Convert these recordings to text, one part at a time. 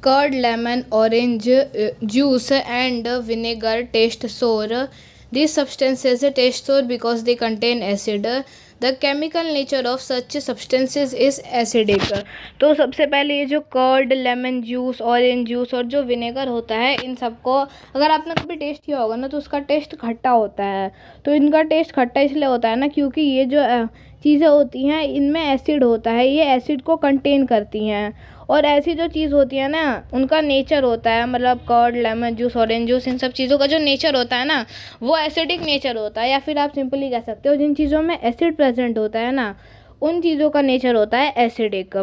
curd, lemon, orange juice, and vinegar taste sour. These substances taste sour because they contain acid. The chemical nature of such substances is acidic. तो सबसे पहले ये जो curd, lemon juice, orange juice और जो vinegar होता है, इन सबको अगर आपने कभी टेस्ट किया होगा ना तो उसका टेस्ट खट्टा होता है। तो इनका टेस्ट खट्टा इसलिए होता है ना क्योंकि ये जो चीज़ें होती हैं इनमें एसिड होता है, ये एसिड को कंटेन करती हैं। और ऐसी जो चीज़ होती है ना उनका नेचर होता है, मतलब curd, lemon juice, orange juice, इन सब चीज़ों का जो नेचर होता है ना वो एसिडिक नेचर होता है, या फिर आप सिंपली कह सकते हो जिन चीज़ों में एसिड प्रेजेंट होता है ना उन चीज़ों का नेचर होता है acidic.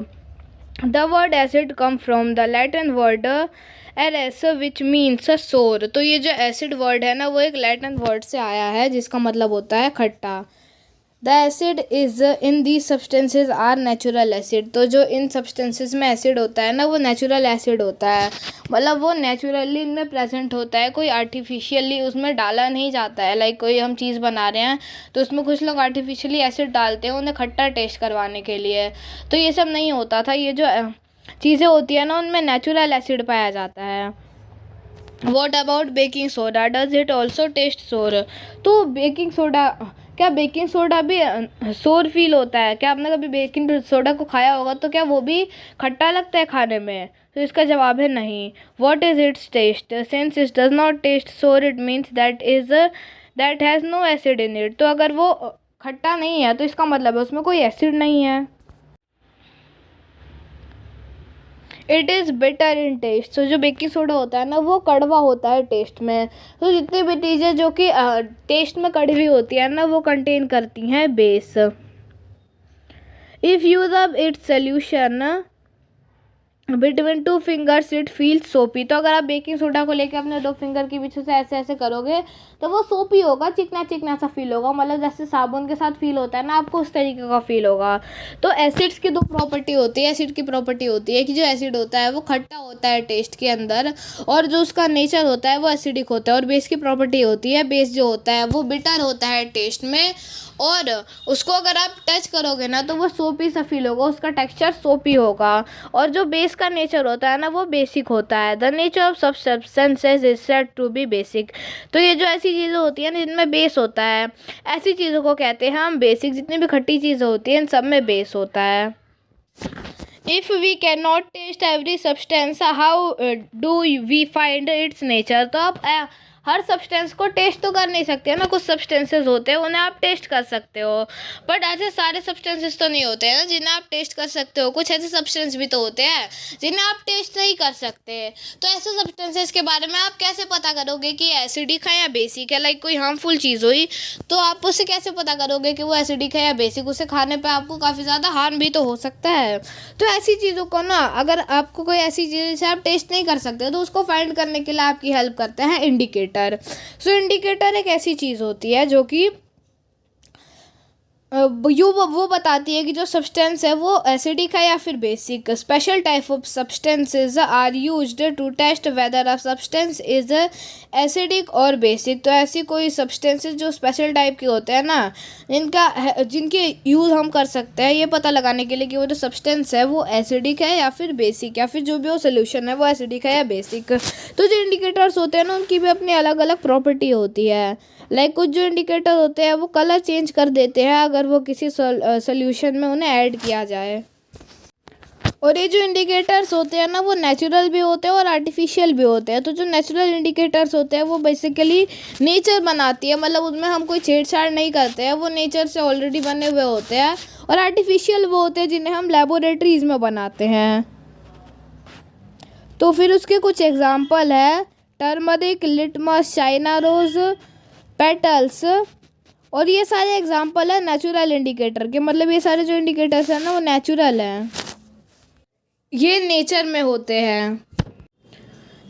The word acid come from the Latin word ares which means sour. तो ये जो एसिड वर्ड है ना वो एक लैटिन वर्ड से आया है जिसका मतलब होता है खट्टा। The acid is in these substances are natural acid. तो जो इन सब्सटेंसेज में एसिड होता है ना वो नेचुरल एसिड होता है, मतलब वो नेचुरली इनमें प्रेजेंट होता है, कोई आर्टिफिशियली उसमें डाला नहीं जाता है। लाइक कोई हम चीज़ बना रहे हैं तो उसमें कुछ लोग आर्टिफिशियली एसिड डालते हैं उन्हें खट्टा टेस्ट करवाने के लिए, तो ये सब नहीं होता था। ये जो चीज़ें होती है ना उनमें नेचुरल एसिड पाया जाता है। What about baking soda, does it also taste sour. तो बेकिंग सोडा, क्या बेकिंग सोडा भी सोर फील होता है? क्या आपने कभी बेकिंग सोडा को खाया होगा तो क्या वो भी खट्टा लगता है खाने में? तो इसका जवाब है नहीं। What is its taste, since it does not taste sour it means that has no acid in it. तो अगर वो खट्टा नहीं है तो इसका मतलब है उसमें कोई एसिड नहीं है। It is bitter in taste. तो जो बेकिंग सोडा होता है ना वो कड़वा होता है टेस्ट में। तो जितनी भी चीज़ें जो कि टेस्ट में कड़वी होती है ना वो कंटेन करती हैं base. If use up its solution between two fingers it feel सोपी। तो अगर आप बेकिंग सोडा को लेकर अपने दो फिंगर के पीछे से ऐसे ऐसे करोगे तो वो सोपी होगा, चिकना चिकना सा फील होगा, मतलब जैसे साबुन के साथ फील होता है ना आपको उस तरीके का फील होगा। तो एसिड्स की दो प्रॉपर्टी होती है। एसिड की प्रॉपर्टी होती है कि जो एसिड होता है वो खट्टा होता है टेस्ट के अंदर, और जो उसका नेचर होता है वो एसिडिक होता है। और बेस की प्रॉपर्टी होती है, बेस जो होता है वो बिटर होता है टेस्ट में, और उसको अगर आप टच करोगे ना तो वो सोपी सा फील होगा, उसका टेक्सचर सोपी होगा। और जो बेस का नेचर होता है ना वो बेसिक होता है। The nature of sub substances is said to be basic. तो ये जो ऐसी चीज़ें होती हैं जिनमें बेस होता है ऐसी चीज़ों को कहते हैं हम बेसिक। जितनी भी खट्टी चीज़ें होती हैं इन सब में बेस होता है। If we can not test every substance how do we find its nature. तो आप हर सब्सटेंस को टेस्ट तो कर नहीं सकते हैं ना, कुछ सब्सटेंसेस होते हैं उन्हें आप टेस्ट कर सकते हो, बट ऐसे सारे सब्सटेंसेस तो नहीं होते हैं ना जिन्हें आप टेस्ट कर सकते हो। कुछ ऐसे सब्सटेंस भी तो होते हैं जिन्हें आप टेस्ट नहीं कर सकते। तो ऐसे सब्सटेंसेस के बारे में आप कैसे पता करोगे कि एसिडिक है या बेसिक है? लाइक कोई हार्मफुल चीज़ हुई तो आप उससे कैसे पता करोगे कि वो एसिडिक है या बेसिक? उसे खाने पर आपको काफ़ी ज़्यादा हार्म भी तो हो सकता है। तो ऐसी चीज़ों को ना, अगर आपको कोई ऐसी चीज़ जिसे आप टेस्ट नहीं कर सकते तो उसको फाइंड करने के लिए आपकी हेल्प करते हैं इंडिकेटर। सो इंडिकेटर एक ऐसी चीज़ होती है जो कि वो बताती है कि जो सब्सटेंस है वो एसिडिक है या फिर basic. Special type of substances are used to test whether a substance is acidic और बेसिक। तो ऐसी कोई सब्सटेंसेज जो स्पेशल टाइप के होते हैं ना जिनके यूज़ हम कर सकते हैं ये पता लगाने के लिए कि वो जो सब्सटेंस है वो एसिडिक है या फिर बेसिक, या फिर जो भी वो सोल्यूशन है वो एसिडिक है या बेसिक। तो जो इंडिकेटर्स होते हैं ना उनकी भी अपनी अलग अलग प्रॉपर्टी होती है। लाइक कुछ जो इंडिकेटर होते हैं वो कलर चेंज कर देते हैं अगर वो किसी सोल्यूशन में उन्हें ऐड किया जाए। और ये जो इंडिकेटर्स होते हैं ना वो नेचुरल भी होते हैं और आर्टिफिशियल भी होते हैं। तो जो नेचुरल इंडिकेटर्स होते हैं वो बेसिकली नेचर बनाती है, मतलब उसमें हम कोई छेड़छाड़ नहीं करते हैं, वो नेचर से ऑलरेडी बने हुए होते हैं। और आर्टिफिशियल वो होते हैं जिन्हें हम लेबोरेटरीज़ में बनाते हैं। तो फिर उसके कुछ एग्जाम्पल है turmeric, litmus, China rose, petals, और ये सारे एग्जाम्पल है नेचुरल इंडिकेटर के। मतलब ये सारे जो इंडिकेटर्स हैं ना वो नेचुरल हैं, ये नेचर में होते हैं।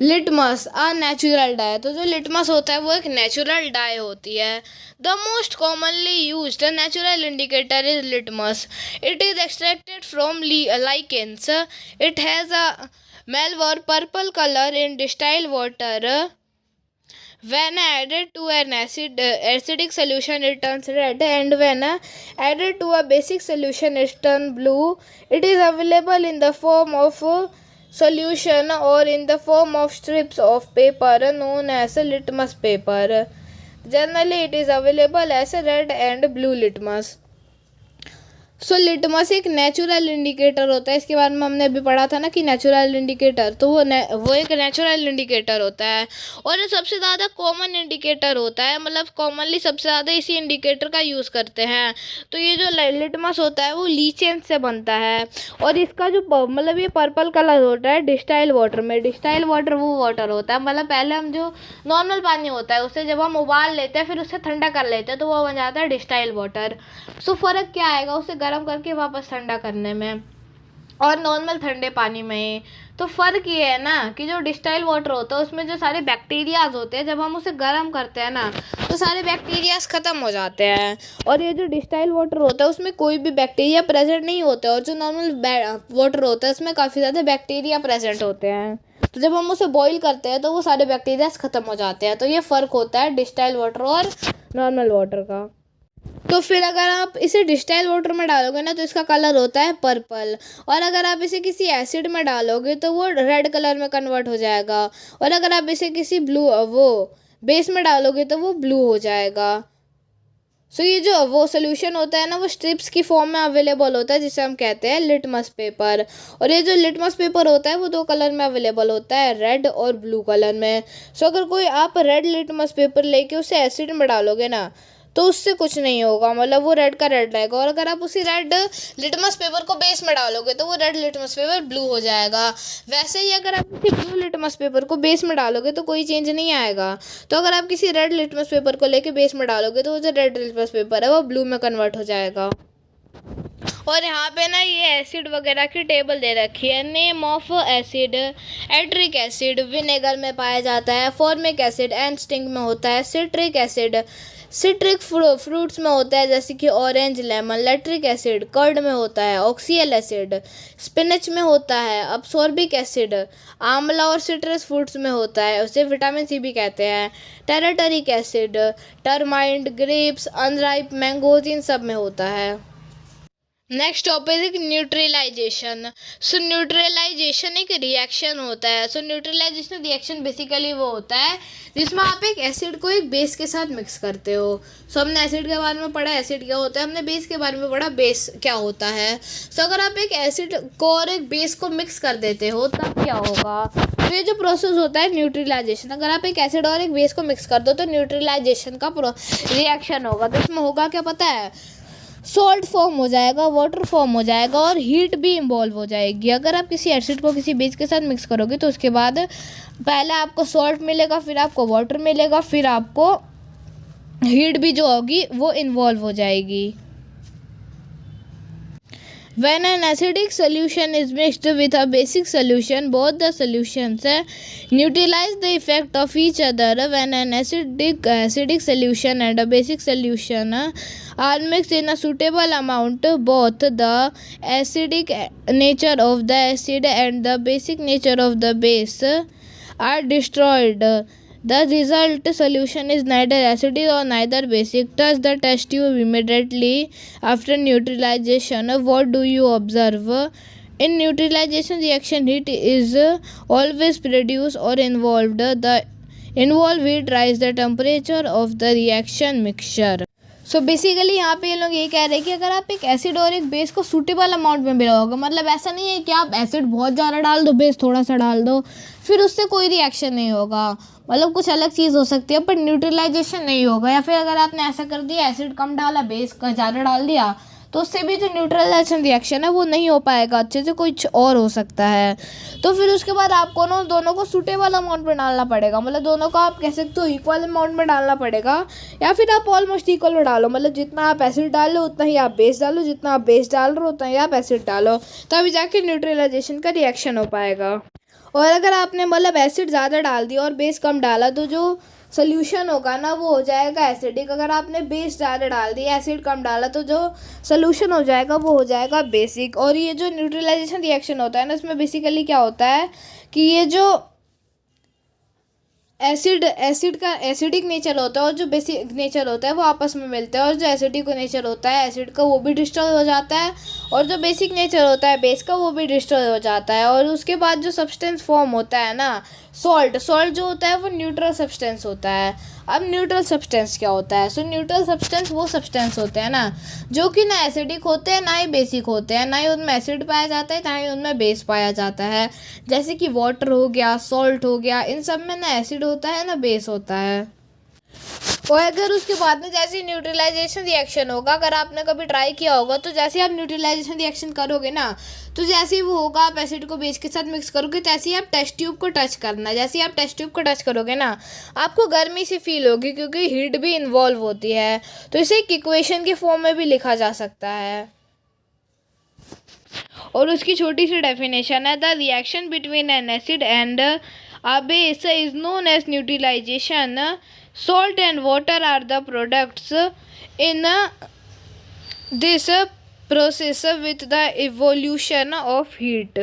Litmus a natural die. तो जो लिटमस होता है वो एक नेचुरल डाई होती है। The most commonly used natural indicator is litmus. It is extracted from lichens. It has a malware purple color in distilled water. When added to an acidic solution it turns red, and when added to a basic solution it turns blue. It is available in the form of solution or in the form of strips of paper known as litmus paper. Generally, it is available as red and blue litmus. So litmus एक natural indicator होता है, इसके बारे में हमने अभी पढ़ा था ना कि नेचुरल इंडिकेटर, तो वो एक नेचुरल इंडिकेटर होता है और ये सबसे ज़्यादा कॉमन इंडिकेटर होता है, मतलब कॉमनली सबसे ज़्यादा इसी इंडिकेटर का यूज़ करते हैं। तो ये जो लिटमस होता है वो लीचेंस से बनता है और इसका जो मतलब ये पर्पल कलर होता है डिस्टाइल वाटर में। डिस्टाइल वाटर वो वाटर होता है, मतलब पहले हम जो नॉर्मल पानी होता है उसे जब हम उबाल लेते हैं फिर उससे ठंडा कर लेते हैं तो वो बन जाता है डिस्टाइल वाटर। सो फ़र्क क्या आएगा उसे गर्म करके वापस ठंडा करने में और नॉर्मल ठंडे पानी में। तो फ़र्क ये है ना कि जो डिस्टाइल वाटर होता है उसमें जो सारे बैक्टीरियाज होते हैं जब हम उसे गर्म करते हैं ना तो सारे बैक्टीरियाज ख़त्म हो जाते हैं और ये जो डिस्टाइल वाटर होता है उसमें कोई भी बैक्टीरिया प्रेजेंट नहीं होता और जो नॉर्मल वाटर होता है उसमें काफ़ी ज़्यादा बैक्टीरिया प्रेजेंट होते हैं। तो जब हम उसे बॉईल करते हैं तो वो सारे बैक्टीरियाज ख़त्म हो जाते हैं। तो ये फ़र्क होता है डिस्टाइल वाटर और नॉर्मल वाटर का। तो फिर अगर आप इसे डिस्टाइल वाटर में डालोगे ना तो इसका कलर होता है पर्पल और अगर आप इसे किसी एसिड में डालोगे तो वो रेड कलर में कन्वर्ट हो जाएगा और अगर आप इसे किसी बेस में डालोगे तो वो ब्लू हो जाएगा। सो ये जो वो सोल्यूशन होता है ना वो स्ट्रिप्स की फॉर्म में अवेलेबल होता है जिसे हम कहते हैं लिटमस पेपर। और ये जो लिटमस पेपर होता है वो दो कलर में अवेलेबल होता है, रेड और ब्लू कलर में। सो अगर कोई आप रेड लिटमस पेपर लेके उसे एसिड में डालोगे ना तो उससे कुछ नहीं होगा, मतलब वो रेड का रेड रहेगा। और अगर आप उसी रेड लिटमस पेपर को बेस में डालोगे तो वो रेड लिटमस पेपर ब्लू हो जाएगा। वैसे ही अगर आप किसी ब्लू लिटमस पेपर को बेस में डालोगे तो कोई चेंज नहीं आएगा। तो अगर आप किसी रेड लिटमस पेपर को लेके बेस में डालोगे तो वो जो रेड लिटमस पेपर है वो ब्लू में कन्वर्ट हो जाएगा। और यहाँ पे ना ये एसिड वगैरह की टेबल दे रखी है। नेम ऑफ एसिड, एट्रिक एसिड विनेगर में पाया जाता है, फॉर्मिक एसिड एंड स्टिंग में होता है, सिट्रिक एसिड सिट्रिक फ्रूट्स में होता है जैसे कि orange, lemon, lactic acid curd में होता है, ऑक्सियल एसिड स्पिनच में होता है, अब्सॉर्बिक एसिड आंवला और सिट्रस फ्रूट्स में होता है, उसे विटामिन सी भी कहते हैं, tartaric acid tamarind, grapes, unripe mangoes इन सब में होता है। Next topic neutralization. So neutralization एक रिएक्शन होता है। सो न्यूट्रलाइजेशन रिएक्शन बेसिकली वो होता है जिसमें आप एक एसिड को एक बेस के साथ मिक्स करते हो। सो हमने एसिड के बारे में पढ़ा एसिड क्या होता है, हमने बेस के बारे में पढ़ा बेस क्या होता है। सो अगर आप एक एसिड को और एक बेस को मिक्स कर देते हो तब क्या होगा, तो ये जो प्रोसेस होता है न्यूट्रलाइजेशन, अगर आप एक एसिड और एक बेस को मिक्स कर दो तो न्यूट्रलाइजेशन का रिएक्शन होगा। तो इसमें होगा क्या पता है, सॉल्ट फॉर्म हो जाएगा, वाटर फॉर्म हो जाएगा और हीट भी इन्वॉल्व हो जाएगी। अगर आप किसी एसिड को किसी बेस के साथ मिक्स करोगे तो उसके बाद पहले आपको सॉल्ट मिलेगा, फिर आपको वाटर मिलेगा, फिर आपको हीट भी जो होगी वो इन्वॉल्व हो जाएगी। When an acidic solution is mixed with a basic solution, both the solutions neutralize the effect of each other. When an acidic solution and a basic solution are mixed in a suitable amount, both the acidic nature of the acid and the basic nature of the base are destroyed. The result solution is neither acidic or neither basic. Thus, the test tube immediately after neutralization. What do you observe? In neutralization reaction, heat is always produced or involved. The involved heat rise the temperature of the reaction mixture. So basically यहाँ पे ये लोग ये कह रहे हैं कि अगर आप एक एसिड और एक बेस को सूटेबल अमाउंट में मिलाओगे, मतलब ऐसा नहीं है कि आप एसिड बहुत ज़्यादा डाल दो बेस थोड़ा सा डाल दो फिर उससे कोई रिएक्शन नहीं होगा, मतलब कुछ अलग चीज़ हो सकती है पर न्यूट्रलाइजेशन नहीं होगा। या फिर अगर आपने ऐसा कर दिया एसिड कम डाला बेस का ज़्यादा डाल दिया तो उससे भी जो न्यूट्रलाइजेशन रिएक्शन है वो नहीं हो पाएगा अच्छे से, कुछ और हो सकता है। तो फिर उसके बाद आपको ना दोनों को सूटेबल अमाउंट में डालना पड़ेगा, मतलब दोनों को आप कह सकते हो इक्वल अमाउंट में डालना पड़ेगा या फिर आप ऑलमोस्ट इक्वल में डालो, मतलब जितना आप एसिड डाल लो उतना ही आप बेस डालो, जितना आप बेस डाल रहे हो उतना ही आप एसिड डालो, तभी जाके न्यूट्रलाइजेशन का रिएक्शन हो पाएगा। और अगर आपने मतलब एसिड ज़्यादा डाल दिया और बेस कम डाला तो जो सोल्यूशन होगा ना वो हो जाएगा एसिडिक। अगर आपने बेस ज़्यादा डाल दिया एसिड कम डाला तो जो सोल्यूशन हो जाएगा वो हो जाएगा बेसिक। और ये जो न्यूट्रलाइजेशन रिएक्शन होता है ना इसमें बेसिकली क्या होता है कि ये जो एसिड का एसिडिक नेचर होता है और जो बेसिक नेचर होता है वो आपस में मिलते हैं, और जो एसिडिक नेचर होता है एसिड का वो भी डिस्ट्रॉय हो जाता है, और जो बेसिक नेचर होता है बेस का वो भी डिस्ट्रॉय हो जाता है। और उसके बाद जो सब्सटेंस फॉर्म होता है ना, सॉल्ट जो होता है वो न्यूट्रल सब्सटेंस होता है। अब न्यूट्रल सब्सटेंस क्या होता है? सो न्यूट्रल सब्सटेंस वो सब्सटेंस होते हैं ना जो कि ना एसिडिक होते हैं ना ही बेसिक होते हैं, ना ही उनमें एसिड पाया जाता है ना ही उनमें बेस पाया जाता है। जैसे कि वाटर हो गया, सॉल्ट हो गया, इन सब में ना एसिड होता है ना बेस होता है। और अगर उसके बाद में जैसे न्यूट्रलाइजेशन रिएक्शन होगा, अगर आपने कभी ट्राई किया होगा, तो जैसे आप न्यूट्रलाइजेशन रिएक्शन करोगे ना, तो जैसे ही वो होगा आप एसिड को बेस के साथ मिक्स करोगे, तैसे ही आप टेस्ट ट्यूब को टच करना। जैसे ही आप टेस्ट ट्यूब को टच करोगे ना, आपको गर्मी सी फील होगी क्योंकि हीट भी इन्वॉल्व होती है। तो इसे एक इक्वेशन के फॉर्म में भी लिखा जा सकता है, और उसकी छोटी सी डेफिनेशन है, the reaction between an acid and a base is known as neutralisation. Salt and water are the products in this process with the evolution of heat.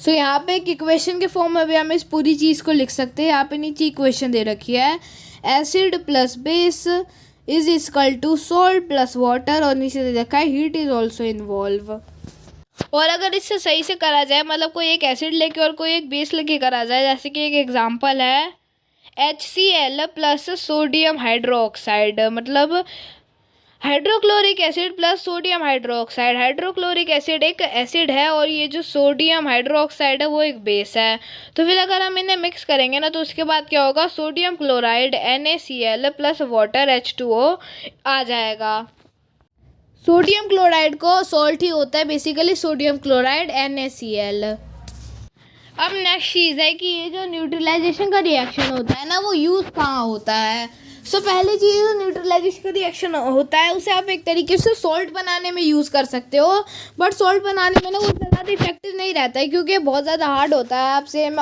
सो यहाँ पे एक इक्वेशन के फॉर्म में भी हम इस पूरी चीज़ को लिख सकते हैं। यहाँ पे नीचे इक्वेशन दे रखी है, acid plus base is equal to salt plus water, और नीचे दे रखा है हीट इज ऑल्सो इन्वॉल्व। और अगर इससे सही से करा जाए, मतलब कोई एक एसिड लेके और कोई एक बेस लेके करा जाए, जैसे कि एक एग्जांपल है HCl प्लस सोडियम हाइड्रोक्साइड, मतलब hydrochloric acid plus sodium hydroxide. Hydrochloric acid एक एसिड है और ये जो सोडियम हाइड्रोक्साइड है वो एक बेस है। तो फिर अगर हम इन्हें मिक्स करेंगे ना, तो उसके बाद क्या होगा, sodium chloride NaCl plus water H2O आ जाएगा। सोडियम क्लोराइड को सॉल्ट ही होता है बेसिकली, सोडियम क्लोराइड NaCl। अब नेक्स्ट चीज़ है कि ये जो न्यूट्रलाइजेशन का रिएक्शन होता है ना, वो यूज़ कहाँ होता है। सो पहली चीज़ जो न्यूट्रलाइजेशन का रिएक्शन होता है उसे आप एक तरीके से सॉल्ट बनाने में यूज़ कर सकते हो, बट सॉल्ट बनाने में ना वो उतना ज़्यादा इफेक्टिव नहीं रहता है क्योंकि बहुत ज़्यादा हार्ड होता है। आप सेम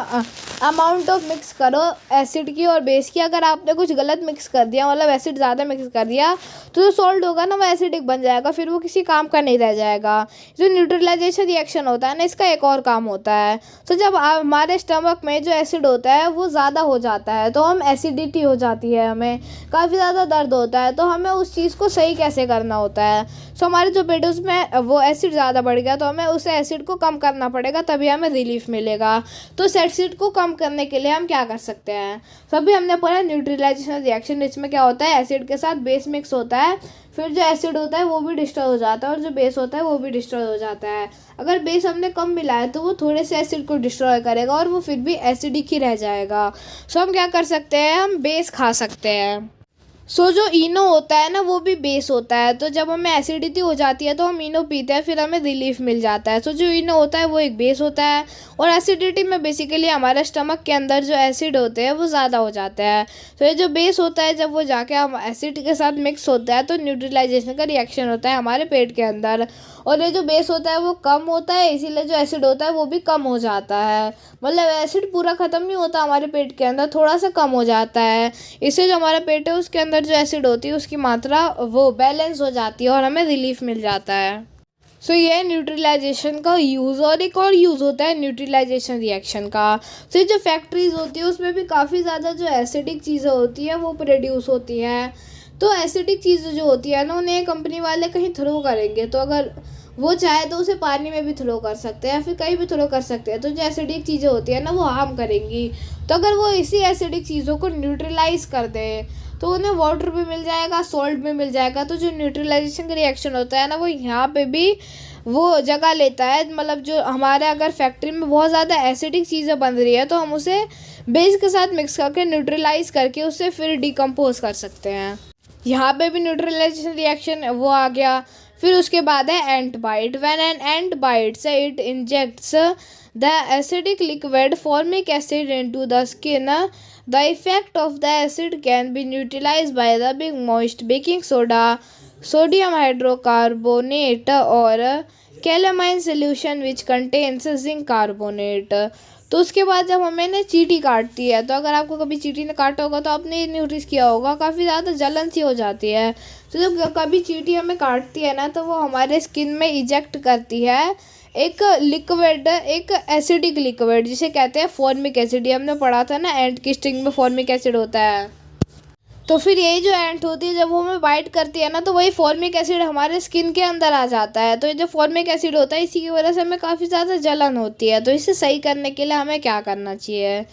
अमाउंट ऑफ मिक्स करो एसिड की और बेस की, अगर आपने कुछ गलत मिक्स कर दिया, मतलब एसिड ज़्यादा मिक्स कर दिया, तो जो सॉल्ट होगा ना वो एसिडिक बन जाएगा, फिर वो किसी काम का नहीं रह जाएगा। जो न्यूट्रलाइजेशन रिएक्शन होता है ना, इसका एक और काम होता है। तो जब हमारे स्टमक में जो एसिड होता है वो ज़्यादा हो जाता है, तो हम एसिडिटी हो जाती है, हमें काफ़ी ज़्यादा दर्द होता है, तो हमें उस चीज़ को सही कैसे करना होता है। सो हमारे जो पेट उसमें वो एसिड ज़्यादा बढ़ गया, तो हमें उस एसिड को कम करना पड़ेगा, तभी हमें रिलीफ मिलेगा। तो उस एसिड को कम करने के लिए हम क्या कर सकते हैं, सभी हमने पढ़ा न्यूट्रलाइजेशन रिएक्शन। इसमें क्या होता है, एसिड के साथ बेस मिक्स होता है, फिर जो एसिड होता है वो भी डिस्ट्रॉय हो जाता है और जो बेस होता है वो भी डिस्ट्रॉय हो जाता है। अगर बेस हमने कम मिलाया तो वो थोड़े से एसिड को डिस्ट्रॉय करेगा और वो फिर भी एसिडिक ही रह जाएगा। सो हम क्या कर सकते हैं, हम बेस खा सकते हैं। सो जो इनो होता है ना वो भी बेस होता है, तो जब हमें एसिडिटी हो जाती है तो हम इनो पीते हैं, फिर हमें रिलीफ मिल जाता है। सो जो इनो होता है वो एक बेस होता है, और एसिडिटी में बेसिकली हमारे स्टमक के अंदर जो एसिड होते हैं वो ज़्यादा हो जाते हैं। तो ये जो बेस होता है जब वो जाके हम एसिड के साथ मिक्स होता है तो न्यूट्रलाइजेशन का रिएक्शन होता है हमारे पेट के अंदर, और ये जो बेस होता है वो कम होता है, इसीलिए जो एसिड होता है वो भी कम हो जाता है। मतलब एसिड पूरा ख़त्म नहीं होता हमारे पेट के अंदर, थोड़ा सा कम हो जाता है। इससे जो हमारा पेट है उसके अंदर जो एसिड होती है उसकी मात्रा वो बैलेंस हो जाती है और हमें रिलीफ मिल जाता है। सो ये है न्यूट्रलाइजेशन का यूज़। और एक और यूज़ होता है न्यूट्रलाइजेशन रिएक्शन का। तो जो फैक्ट्रीज़ होती है उसमें भी काफ़ी ज़्यादा जो एसिडिक चीज़ें होती हैं वो प्रोड्यूस होती हैं। तो एसिडिक चीज़ें जो होती है ना उन्हें कंपनी वाले कहीं थ्रो करेंगे, तो अगर वो चाहे तो उसे पानी में भी थ्रो कर सकते हैं या फिर कहीं भी थ्रो कर सकते हैं। तो जो एसिडिक चीज़ें होती है ना वो हार्म करेंगी, तो अगर वो इसी एसिडिक चीज़ों को न्यूट्रलाइज कर दे तो उन्हें वाटर भी मिल जाएगा, सॉल्ट भी मिल जाएगा। तो जो न्यूट्रलाइजेशन का रिएक्शन होता है ना वो यहाँ पे भी वो जगह लेता है। मतलब जो हमारे अगर फैक्ट्री में बहुत ज़्यादा एसिडिक चीज़ें बन रही है तो हम उसे बेस के साथ मिक्स करके न्यूट्रलाइज करके उससे फिर डिकम्पोज कर सकते हैं। यहाँ पे भी न्यूट्रलाइजेशन रिएक्शन वो आ गया। फिर उसके बाद है ant bite. When an ant bites it injects the acidic liquid formic acid into the skin. The effect of the acid can be neutralized by rubbing moist baking soda, sodium hydrocarbonate or calamine solution which contains zinc carbonate। तो उसके बाद जब हमें ना चींटी काटती है, तो अगर आपको कभी चींटी ने काटा होगा तो आपने ये नोटिस किया होगा काफ़ी ज़्यादा जलन सी हो जाती है। तो जब कभी चींटी हमें काटती है ना तो वो हमारे स्किन में इजेक्ट करती है एक लिक्विड, एक एसिडिक लिक्विड जिसे कहते हैं फॉर्मिक एसिड। ये हमने पढ़ा था ना, एंट की स्टिंग में फॉर्मिक एसिड होता है। तो फिर यही जो एंट होती है जब वो हमें बाइट करती है ना, तो वही फॉर्मिक एसिड हमारे स्किन के अंदर आ जाता है। तो ये जो फॉर्मिक एसिड होता है इसी की वजह से हमें काफ़ी ज़्यादा जलन होती है। तो इसे सही करने के लिए हमें क्या करना चाहिए?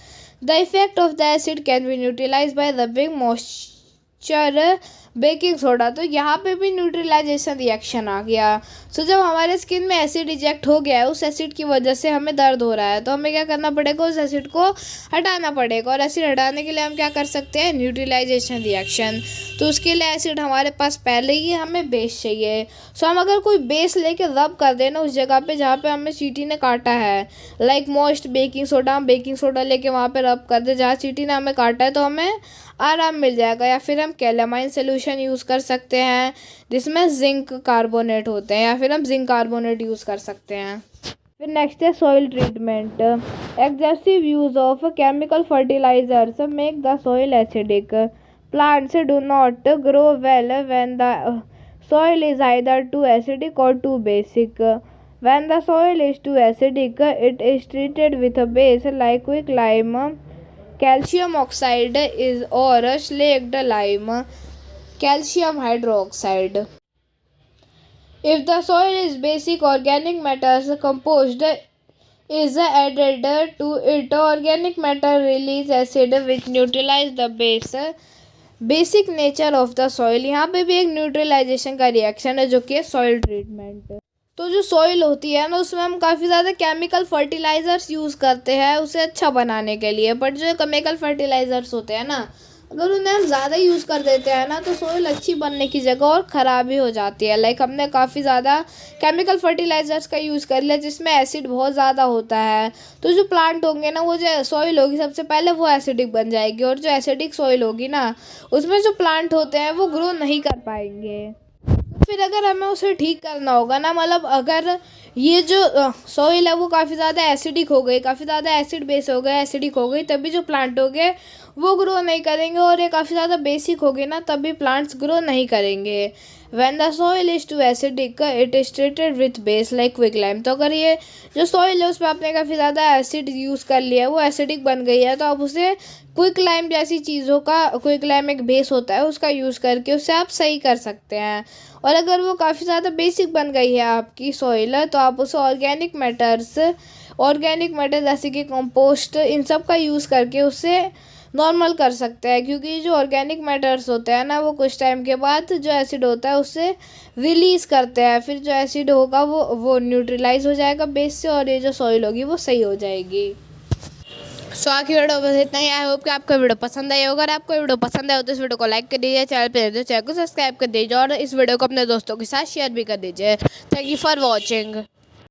The effect of the acid can be neutralise by rubbing moisture baking soda. तो यहाँ पे भी न्यूट्रलाइजेशन रिएक्शन आ गया। सो जब हमारे स्किन में एसिड इजेक्ट हो गया है, उस एसिड की वजह से हमें दर्द हो रहा है, तो हमें क्या करना पड़ेगा? उस एसिड को हटाना पड़ेगा। और एसिड हटाने के लिए हम क्या कर सकते हैं? Neutralisation reaction. तो उसके लिए एसिड हमारे पास पहले ही है, हमें बेस चाहिए। सो हम अगर कोई बेस लेके रब कर देना उस जगह पे जहाँ पे हमें चींटी ने काटा है, लाइक मॉइस्ट बेकिंग सोडा, हम बेकिंग सोडा लेके वहाँ पे रब कर दे जहाँ चींटी ने हमें काटा है, तो हमें आराम मिल जाएगा। या फिर हम कैलामाइन सोल्यूशन यूज़ कर सकते हैं जिसमें जिंक कार्बोनेट होते हैं, या फिर हम जिंक कार्बोनेट यूज़ कर सकते हैं। फिर नेक्स्ट है soil treatment. Excessive use of chemical fertilisers make the soil acidic. Plants do not grow well when the soil is either too acidic or too basic. When the soil is too acidic, it is treated with a base like quicklime, calcium oxide is or slaked lime, calcium hydroxide. If the soil is basic, organic matters composed is added to it. Organic matter release acid which neutralize the base. Basic nature of the soil, यहाँ पे भी एक neutralisation का reaction है जो कि है soil treatment. तो जो सॉइल होती है ना, उसमें हम काफ़ी ज़्यादा केमिकल फर्टिलाइज़र्स यूज़ करते हैं उसे अच्छा बनाने के लिए। बट जो केमिकल फर्टिलाइज़र्स होते हैं ना, अगर उन्हें हम ज़्यादा यूज़ कर देते हैं ना, तो सॉइल अच्छी बनने की जगह और ख़राब ही हो जाती है। लाइक हमने काफ़ी ज़्यादा केमिकल फर्टिलाइज़र्स का यूज़ कर लिया जिसमें एसिड बहुत ज़्यादा होता है, तो जो प्लांट होंगे ना, वो जो सॉइल होगी सबसे पहले वो एसिडिक बन जाएगी। और जो एसिडिक सॉइल होगी ना, उसमें जो प्लांट होते हैं वो ग्रो नहीं कर पाएंगे। फिर अगर हमें उसे ठीक करना होगा ना, मतलब अगर ये जो सॉइल है वो काफ़ी ज़्यादा एसिडिक हो गई, काफ़ी ज़्यादा एसिड बेस हो गया, एसिडिक हो गई, तभी जो प्लांट हो गए वो ग्रो नहीं करेंगे। और ये काफ़ी ज़्यादा बेसिक होगी ना, तभी प्लांट्स ग्रो नहीं करेंगे। When the soil is too acidic, it is treated with base like quicklime. तो अगर ये जो सॉइल है उसमें आपने काफ़ी ज़्यादा एसिड यूज़ कर लिया है, वो एसिडिक बन गई है, तो आप उसे क्विकलाइम जैसी चीज़ों का, क्विकलाइम एक बेस होता है उसका यूज़ करके उससे आप सही कर सकते हैं। और अगर वो काफ़ी ज़्यादा बेसिक बन गई है आपकी सॉइल, तो आप उसे ऑर्गेनिक मैटर जैसे कि कंपोस्ट, इन सब का यूज़ करके उससे नॉर्मल कर सकते हैं। क्योंकि जो ऑर्गेनिक मैटर्स होते हैं ना, वो कुछ टाइम के बाद जो एसिड होता है उससे रिलीज़ करते हैं। फिर जो एसिड होगा वो न्यूट्रलाइज हो जाएगा बेस से, और ये जो सॉइल होगी वो सही हो जाएगी। सो आज की वीडियो बस इतना ही। आई होप कि आपको वीडियो पसंद आई होगा। अगर आपको वीडियो पसंद आए तो इस वीडियो को लाइक कर दीजिए, चैनल पर चैनल को सब्सक्राइब कर दीजिए, और इस वीडियो को अपने दोस्तों के साथ शेयर भी कर दीजिए। Thank you for watching.